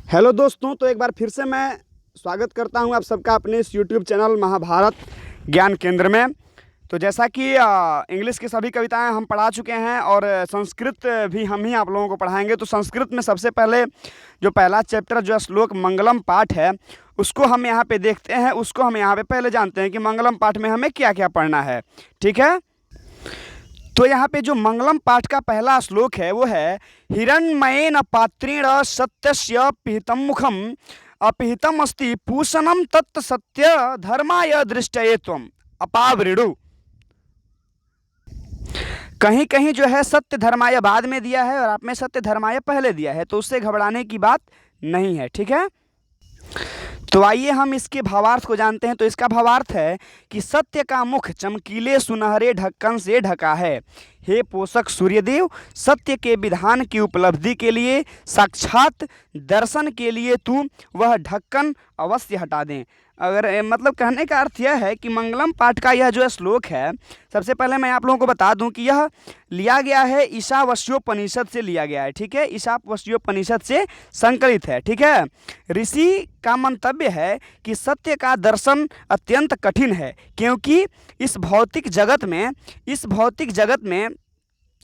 Hello दोस्तों, तो एक बार फिर से मैं स्वागत करता हूं आप सबका अपने इस यूट्यूब चैनल महाभारत ज्ञान केंद्र में। तो जैसा कि इंग्लिश की सभी कविताएं हम पढ़ा चुके हैं और संस्कृत भी हम ही आप लोगों को पढ़ाएंगे। तो संस्कृत में सबसे पहले जो पहला चैप्टर जो श्लोक मंगलम पाठ है उसको हम यहाँ पे देखते हैं, उसको हम यहाँ पे पहले जानते हैं कि मंगलम पाठ में हमें क्या क्या पढ़ना है। ठीक है, तो यहाँ पे जो मंगलम पाठ का पहला श्लोक है वो है हिरण्मयेन पात्रेण सत्यस्य पिहितं मुखम अपिहितम अस्ति पूषणम तत् सत्य धर्माय दृष्टये त्वम अपावृणु। कहीं कहीं जो है सत्य धर्माय बाद में दिया है और आप में सत्य धर्माय पहले दिया है, तो उससे घबराने की बात नहीं है। ठीक है, तो आइए हम इसके भावार्थ को जानते हैं। तो इसका भावार्थ है कि सत्य का मुख चमकीले सुनहरे ढक्कन से ढका है। हे पोषक सूर्यदेव, सत्य के विधान की उपलब्धि के लिए साक्षात दर्शन के लिए तू वह ढक्कन अवश्य हटा दें। अगर मतलब कहने का अर्थ यह है कि मंगलम पाठ का यह जो श्लोक है, सबसे पहले मैं आप लोगों को बता दूं कि यह लिया गया है ईशावास्योपनिषद से लिया गया है। ठीक है, ईशावास्योपनिषद से संकलित है। ठीक है, ऋषि का मंतव्य है कि सत्य का दर्शन अत्यंत कठिन है, क्योंकि इस भौतिक जगत में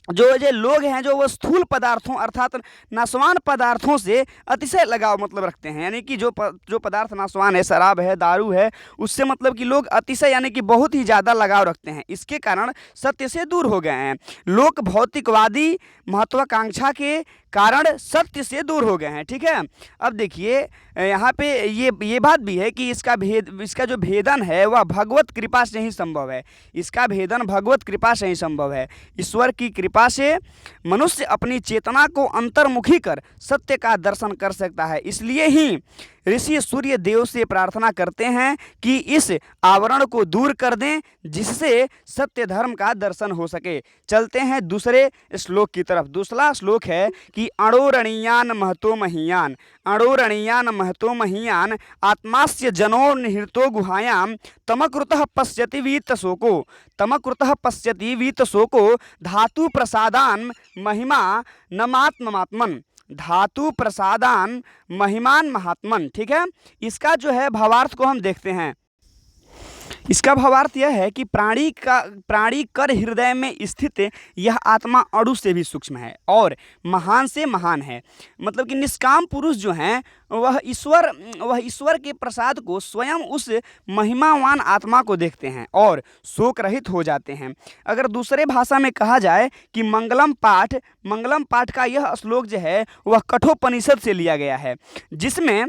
जो ये लोग हैं जो वो स्थूल पदार्थों अर्थात नाशवान पदार्थों से अतिशय लगाव मतलब रखते हैं। यानी कि जो पदार्थ नाशवान है, शराब है, दारू है, उससे मतलब कि लोग अतिशय यानी कि बहुत ही ज़्यादा लगाव रखते हैं। इसके कारण सत्य से दूर हो गए हैं। लोग भौतिकवादी महत्वाकांक्षा के कारण सत्य से दूर हो गए हैं। ठीक है, अब देखिए यहाँ पे ये बात भी है कि इसका जो भेदन है वह भगवत कृपा से ही संभव है। इसका भेदन भगवत कृपा से ही संभव है। ईश्वर की कृपा से मनुष्य अपनी चेतना को अंतर्मुखी कर सत्य का दर्शन कर सकता है। इसलिए ही ऋषि सूर्य देव से प्रार्थना करते हैं कि इस आवरण को दूर कर दें, जिससे सत्य धर्म का दर्शन हो सके। चलते हैं दूसरे श्लोक की तरफ। दूसरा श्लोक है कि अणोरणीयान महतो महीयान, अणोरणीयान महतो महीयान आत्मास्य जनो निहृतो गुहायां तमकृतः पश्यति वीतशोको, तमकृतः पश्यति वीतशोको धातु प्रसादान महिमा नमात्ममात्मन, धातु प्रसादान महिमान महात्मन। ठीक है, इसका जो है भावार्थ को हम देखते हैं। इसका भावार्थ यह है कि प्राणी कर हृदय में स्थित यह आत्मा अणु से भी सूक्ष्म है और महान से महान है। मतलब कि निष्काम पुरुष जो हैं वह ईश्वर के प्रसाद को स्वयं उस महिमावान आत्मा को देखते हैं और शोक रहित हो जाते हैं। अगर दूसरे भाषा में कहा जाए कि मंगलम पाठ का यह श्लोक जो है वह कठोपनिषद से लिया गया है, जिसमें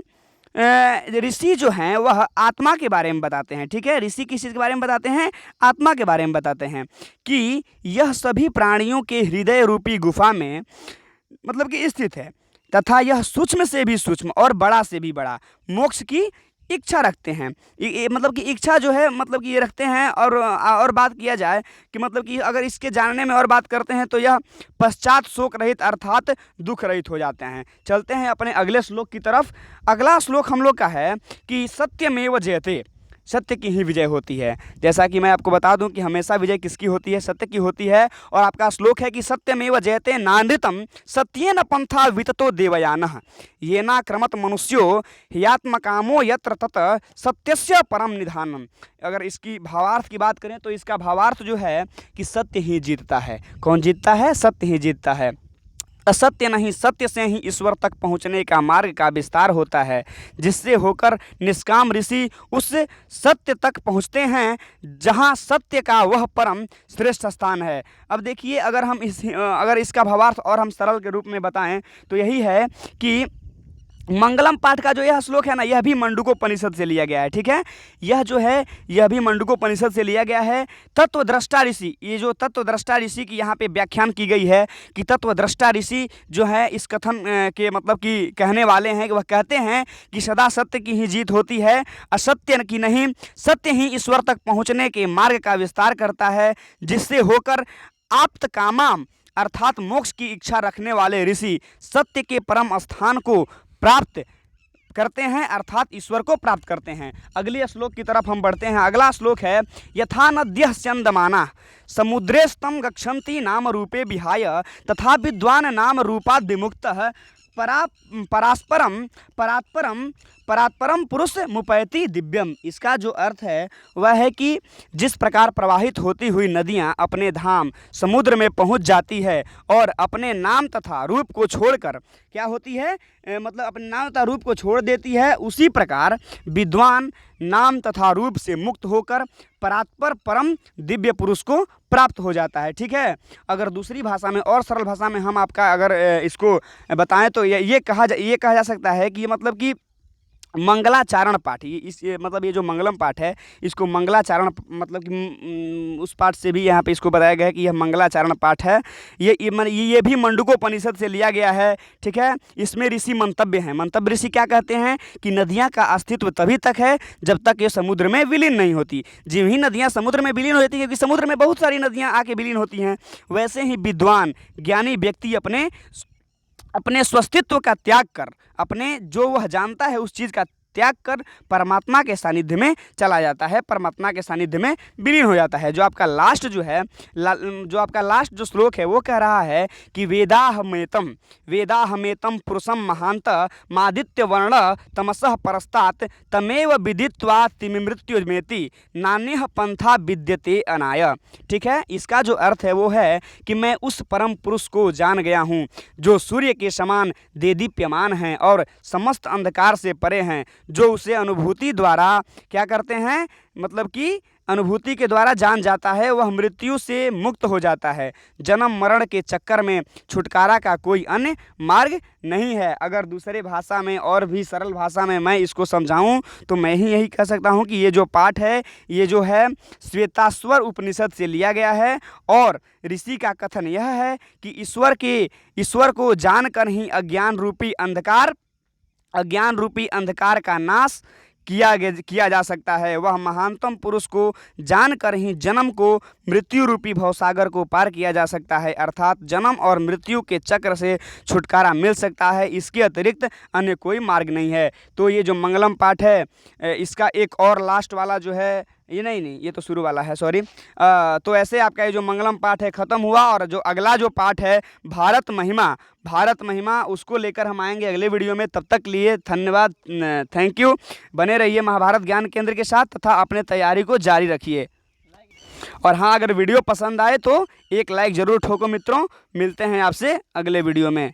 ऋषि जो हैं वह आत्मा के बारे में बताते हैं। ठीक है, ऋषि किस चीज़ के बारे में बताते हैं? आत्मा के बारे में बताते हैं कि यह सभी प्राणियों के हृदय रूपी गुफा में मतलब कि स्थित है तथा यह सूक्ष्म से भी सूक्ष्म और बड़ा से भी बड़ा मोक्ष की इच्छा रखते हैं। मतलब कि इच्छा जो है मतलब कि ये रखते हैं। और बात किया जाए कि मतलब कि अगर इसके जानने में और बात करते हैं तो यह पश्चात शोक रहित अर्थात दुख रहित हो जाते हैं। चलते हैं अपने अगले श्लोक की तरफ। अगला श्लोक हम लोग का है कि सत्यमेव जयते, सत्य की ही विजय होती है। जैसा कि मैं आपको बता दूं कि हमेशा विजय किसकी होती है? सत्य की होती है। और आपका श्लोक है कि सत्यमेव जयते नानृतम सत्येन पंथा विततो देवयानः येना क्रमत मनुष्यो ह्यात्मकामो यत्र तत सत्यस्य परम निधानम। अगर इसकी भावार्थ की बात करें तो इसका भावार्थ जो है कि सत्य ही जीतता है। कौन जीतता है? सत्य ही जीतता है। असत्य नहीं, सत्य से ही ईश्वर तक पहुंचने का मार्ग का विस्तार होता है, जिससे होकर निष्काम ऋषि उस सत्य तक पहुंचते हैं जहां सत्य का वह परम श्रेष्ठ स्थान है। अब देखिए, अगर इसका भावार्थ और हम सरल के रूप में बताएं तो यही है कि मंगलम पाठ का जो यह श्लोक है ना, यह भी मंडूकोपनिषद से लिया गया है। ठीक है, यह भी मंडूकोपनिषद से लिया गया है। तत्वद्रष्टा ऋषि, ये जो तत्वद्रष्टा ऋषि की यहाँ पे व्याख्यान की गई है कि तत्वद्रष्टा ऋषि जो है इस कथन के मतलब कि कहने वाले हैं कि वह कहते हैं कि सदा सत्य की ही जीत होती है, असत्य की नहीं। सत्य ही ईश्वर तक पहुँचने के मार्ग का विस्तार करता है, जिससे होकर आप्त कामाम अर्थात मोक्ष की इच्छा रखने वाले ऋषि सत्य के परम स्थान को प्राप्त करते हैं अर्थात ईश्वर को प्राप्त करते हैं। अगले श्लोक की तरफ हम बढ़ते हैं। अगला श्लोक है यथा नद्यः स्यन्दमाना समुद्रे स्तम गच्छन्ति नाम रूपे विहाय तथा विद्वान नाम रूपाद विमुक्तः परास्परम परात्परम परात्परम पुरुष मुपैति दिव्यम। इसका जो अर्थ है वह है कि जिस प्रकार प्रवाहित होती हुई नदियाँ अपने धाम समुद्र में पहुँच जाती है और अपने नाम तथा रूप को छोड़कर क्या होती है, मतलब अपने नाम तथा रूप को छोड़ देती है, उसी प्रकार विद्वान नाम तथा रूप से मुक्त होकर परात्पर परम दिव्य पुरुष को प्राप्त हो जाता है। ठीक है। अगर दूसरी भाषा में और सरल भाषा में हम आपका अगर इसको बताएं तो ये कहा जा सकता है कि ये मतलब कि मंगलाचारण पाठ, मतलब ये जो मंगलम पाठ है इसको मंगलाचारण मतलब कि उस पाठ से भी यहाँ पे इसको बताया गया है कि यह मंगलाचारण पाठ है। ये भी मंडूकोपनिषद से लिया गया है। ठीक है। इसमें ऋषि मंतव्य हैं। मंतव्य ऋषि क्या कहते हैं कि नदियाँ का अस्तित्व तभी तक है जब तक ये समुद्र में विलीन नहीं होती। जिन ही नदियाँ समुद्र में विलीन हो जाती हैं, क्योंकि समुद्र में बहुत सारी नदियाँ आके विलीन होती हैं, वैसे ही विद्वान ज्ञानी व्यक्ति अपने स्वस्तित्व का त्याग कर, अपने जो वह जानता है उस चीज़ का त्याग कर परमात्मा के सानिध्य में चला जाता है, परमात्मा के सानिध्य में विलीन हो जाता है। जो आपका लास्ट जो श्लोक है वो कह रहा है कि वेदाहमेतम पुरुषम महांत मादित्य वर्ण तमसः परस्तात् तमेव विदित्वा तिमिमृत्युमेति नान्यः पंथा विद्यते अनाय। ठीक है। इसका जो अर्थ है वो है कि मैं उस परम पुरुष को जान गया हूँ जो सूर्य के समान देदीप्यमान हैं और समस्त अंधकार से परे हैं, जो उसे अनुभूति द्वारा क्या करते हैं, मतलब कि अनुभूति के द्वारा जान जाता है, वह मृत्यु से मुक्त हो जाता है। जन्म मरण के चक्कर में छुटकारा का कोई अन्य मार्ग नहीं है। अगर दूसरे भाषा में और भी सरल भाषा में मैं इसको समझाऊं तो मैं ही यही कह सकता हूं कि ये जो पाठ है ये जो है श्वेताश्वर उपनिषद से लिया गया है और ऋषि का कथन यह है कि ईश्वर को जानकर ही अज्ञान रूपी अंधकार का नाश किया जा सकता है। वह महानतम पुरुष को जानकर ही जन्म को मृत्यु रूपी भवसागर को पार किया जा सकता है, अर्थात जन्म और मृत्यु के चक्र से छुटकारा मिल सकता है। इसके अतिरिक्त अन्य कोई मार्ग नहीं है। तो ये जो मंगलम पाठ है इसका एक और लास्ट वाला जो है, ये नहीं ये तो शुरू वाला है, सॉरी। तो ऐसे आपका ये जो मंगलम पाठ है ख़त्म हुआ और जो अगला जो पाठ है भारत महिमा उसको लेकर हम आएंगे अगले वीडियो में। तब तक लिए धन्यवाद, थैंक यू। बने रहिए महाभारत ज्ञान केंद्र के साथ तथा अपने तैयारी को जारी रखिए। और हाँ, अगर वीडियो पसंद आए तो एक लाइक ज़रूर ठोको मित्रों। मिलते हैं आपसे अगले वीडियो में।